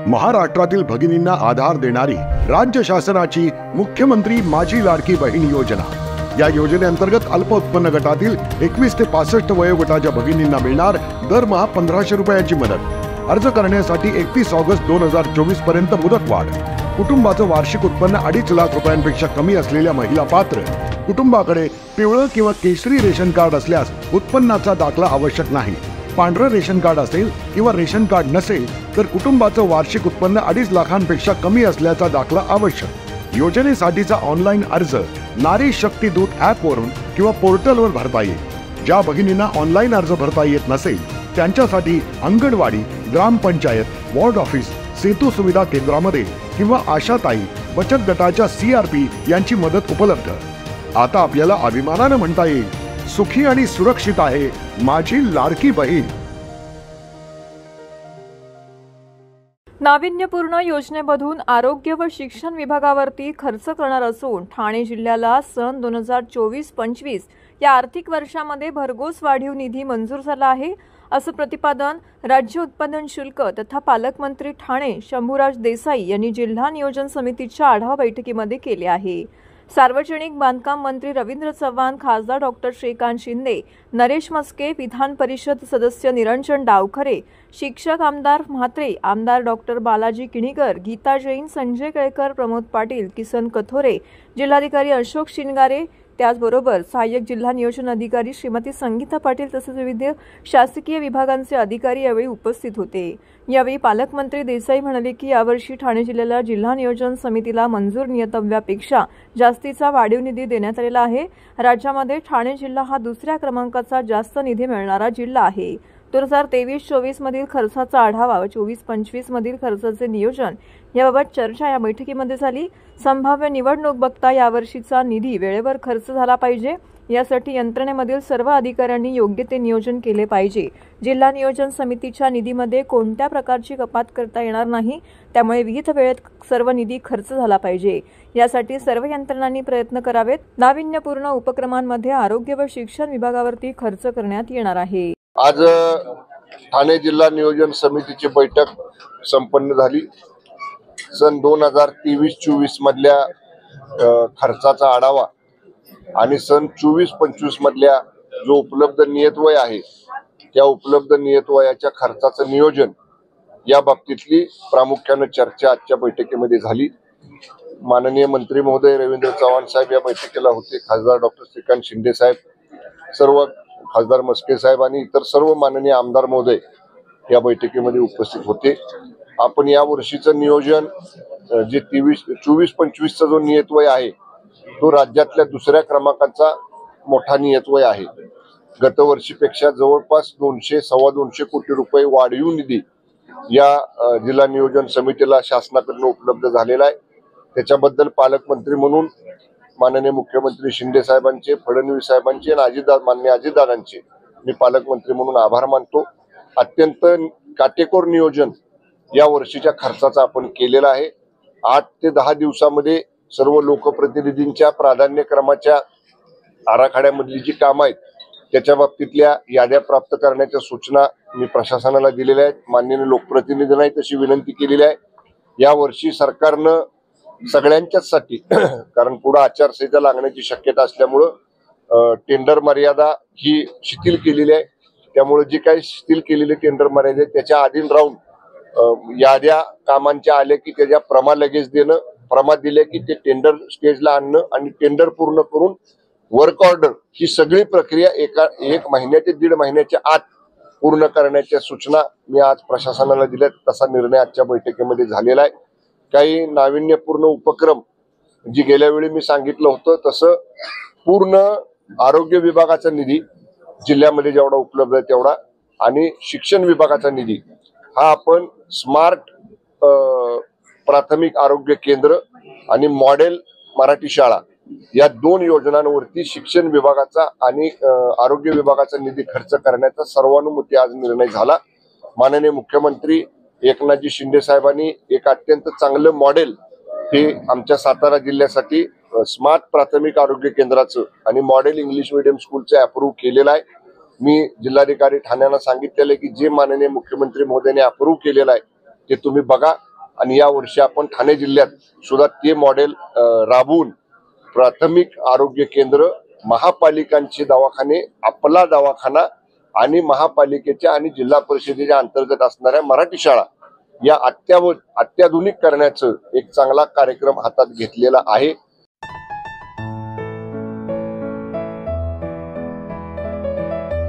महाराष्ट्रातील भगिनींना आधार देणारी राज्य शासनाची मुख्यमंत्री माझी लाडकी बहीण योजना। या योजनेअंतर्गत अल्प उत्पन्न गटातील 21 ते 65 वयोगटाच्या भगिनींना मिळणार दरमहा 1500 रुपयाची मदत। अर्ज करण्यासाठी 31 ऑगस्ट 2024 पर्यंत मुदतवाढ। कुटुंबाचं वार्षिक उत्पन्न 2.5 लाख रुपयांपेक्षा कमी असलेल्या महिला पात्र। कुटुंबाकडे पिवळं किंवा केशरी रेशन कार्ड असल्यास उत्पन्नाचा दाखला आवश्यक नाही। पांढरं रेशन कार्ड असेल किंवा रेशन कार्ड नसेल तर कुटुंबाचं वार्षिक उत्पन्न 2.5 लाखांपेक्षा कमी असल्याचा दाखला आवश्यक। योजनेसाठीचा ऑनलाईन अर्ज नारी शक्ती दूत ॲप वरून किंवा पोर्टलवर भरता येईल। ज्या भगिनींना ऑनलाईन अर्ज भरता येत नसेल त्यांच्यासाठी अंगणवाडी, ग्रामपंचायत, वॉर्ड ऑफिस, सेतू सुविधा केंद्रामध्ये किंवा आशाताई बचत गटाच्या CRP यांची मदत उपलब्ध। आता आपल्याला अभिमानाने म्हणता येईल, सुखी आणि सुरक्षित आहे माझी लाडकी बहीण। नाविन्यपूर्ण योजनेमधून आरोग्य व शिक्षण विभागावरती खर्च करणार असून ठाणे जिल्ह्याला सन 2024-25 या आर्थिक वर्षामध्ये भरघोस वाढीव निधी मंजूर झाला आहे, असं प्रतिपादन राज्य उत्पादन शुल्क तथा पालकमंत्री ठाणे शंभूराज देसाई यांनी जिल्हा नियोजन समितीच्या आढावा बैठकीमध्ये केले आहे। सार्वजनिक बांधकाम मंत्री रवींद्र चव्हाण, खासदार डॉक्टर श्रीकांत शिंदे, नरेश मस्के, विधान परिषद सदस्य निरंजन डावखरे, शिक्षक आमदार म्हात्रे, आमदार डॉक्टर बालाजी किणीकर, गीता जैन, संजय केळकर, प्रमोद पाटील, किसन कथोरे, जिल्हाधिकारी अशोक शिनगारे, त्याचबरोबर सहाय्यक जिल्हा नियोजन अधिकारी श्रीमती संगीता पाटील तसेच विविध शासकीय विभागांचे अधिकारी यावेळी उपस्थित होते। यावेळी पालकमंत्री देसाई म्हणाले की यावर्षी ठाणे जिल्ह्याला जिल्हा नियोजन समितीला मंजूर नियतव्यापेक्षा जास्तीचा वाढीव निधी देण्यात आलेला आहे। राज्यामध्ये ठाणे जिल्हा हा दुसऱ्या क्रमांकाचा जास्त निधी मिळणारा जिल्हा आहे। 2023-24 मधील खर्चाचा आढावा व 24-25 मधील खर्चाचे नियोजन याबाबत चर्चा या बैठकीमध्ये झाली। संभाव्य निवडणूक बघता यावर्षीचा निधी वेळेवर खर्च झाला पाहिजे, यासाठी यंत्रणेमधील सर्व अधिकाऱ्यांनी योग्य ते नियोजन केले पाहिजे। जिल्हा नियोजन समितीच्या निधीमध्ये कोणत्या प्रकारची कपात करता येणार नाही, त्यामुळे विहित वेळेत सर्व निधी खर्च झाला पाहिजे, यासाठी सर्व यंत्रणांनी प्रयत्न करावेत। नाविन्यपूर्ण उपक्रमांमध्ये आरोग्य व शिक्षण विभागावरती खर्च करण्यात येणार आहे। आज ठाणे जिल्हा नियोजन समितीची बैठक संपन्न झाली। सन 2023-24 मधल्या खर्चाचा आढावा आणि सन 24-25 मधल्या जो उपलब्ध नियतव्यय आहे त्या उपलब्ध नियतव्ययाच्या खर्चाचं नियोजन या बाबतीतली प्रामुख्याने चर्चा आजच्या बैठकीमध्ये झाली। माननीय मंत्री महोदय रवींद्र चव्हाण साहेब या बैठकीला होते, खासदार डॉक्टर श्रीकांत शिंदे साहेब, सर्व खासदार मस्के साहेब आणि इतर सर्व माननीय आमदार महोदय या बैठकीमध्ये उपस्थित होते। आपण या वर्षीचं नियोजन जे 24-25चा जो नियतव्यय आहे तो राज्यातल्या दुसऱ्या क्रमांकाचा मोठा नियतव्यय आहे। गतवर्षीपेक्षा जवळपास 200-2.25 कोटी रुपये वाढीव निधी या जिल्हा नियोजन समितीला शासनाकडून उपलब्ध झालेला आहे। त्याच्याबद्दल पालकमंत्री म्हणून माननीय मुख्यमंत्री शिंदे साहेबांचे, फडणवीस साहेबांचे आणि माननीय अजितदादांचे मी पालकमंत्री म्हणून आभार मानतो। अत्यंत काटेकोर नियोजन या वर्षीच्या खर्चाचा आपण केलेला आहे। 8 ते 10 दिवसामध्ये सर्व लोकप्रतिनिधींच्या प्राधान्यक्रमाच्या आराखड्यामधली जी कामं आहेत त्याच्या बाबतीतल्या याद्या प्राप्त करण्याच्या सूचना मी प्रशासनाला दिलेल्या आहेत। माननीय लोकप्रतिनिधींनाही तशी विनंती केलेली आहे। या वर्षी सरकारनं सगळ्यांच्याच कारण पुढे आचारसंहिता लागण्याची शक्यता असल्यामुळं टेंडर मर्यादा ही शिथिल केलेली आहे। त्यामुळे जी काही शिथिल केलेली टेंडर मर्यादा आहे त्याच्या अधीन राहून याद्या कामांच्या आल्या की त्याच्या प्रमा लगेच देणं, प्रमा दिल्या की ते टेंडर स्टेजला आणणं आणि टेंडर पूर्ण करून वर्क ऑर्डर ही सगळी प्रक्रिया 1 महिन्या ते 1.5 महिन्याच्या आत पूर्ण करण्याच्या सूचना मी आज प्रशासनाला दिल्यात। तसा निर्णय आजच्या बैठकीमध्ये झालेला आहे। काही नाविन्यपूर्ण उपक्रम जी गेल्या वेळी मी सांगितलं होतं तसं पूर्ण आरोग्य विभागाचा निधी जिल्ह्यामध्ये जेवढा उपलब्ध आहे तेवढा आणि शिक्षण विभागाचा निधी हा आपण स्मार्ट प्राथमिक आरोग्य केंद्र आणि मॉडेल मराठी शाळा या 2 योजनांवरती शिक्षण विभागाचा आणि आरोग्य विभागाचा निधी खर्च करण्याचा सर्वानुमते आज निर्णय झाला। माननीय मुख्यमंत्री एकनाथजी शिंदे साहेबांनी एक अत्यंत चांगलं मॉडेल हे आमच्या सातारा जिल्ह्यासाठी स्मार्ट प्राथमिक आरोग्य केंद्राचं आणि मॉडेल इंग्लिश मीडियम स्कूलचं अप्रूव्ह केलेलं आहे। मी जिल्हाधिकारी ठाण्याला सांगितलेलं आहे की जे माननीय मुख्यमंत्री महोदयांनी अप्रूव्ह केलेलं आहे ते तुम्ही बघा आणि या वर्षी आपण ठाणे जिल्ह्यात सुद्धा ते मॉडेल राबवून प्राथमिक आरोग्य केंद्र, महापालिकांचे दवाखाने, आपला दवाखाना आणि महापालिकेच्या आणि जिल्हा परिषदेच्या अंतर्गत असणाऱ्या मराठी शाळा या अत्याधुनिक करण्याचं एक चांगला कार्यक्रम हातात घेतलेला आहे।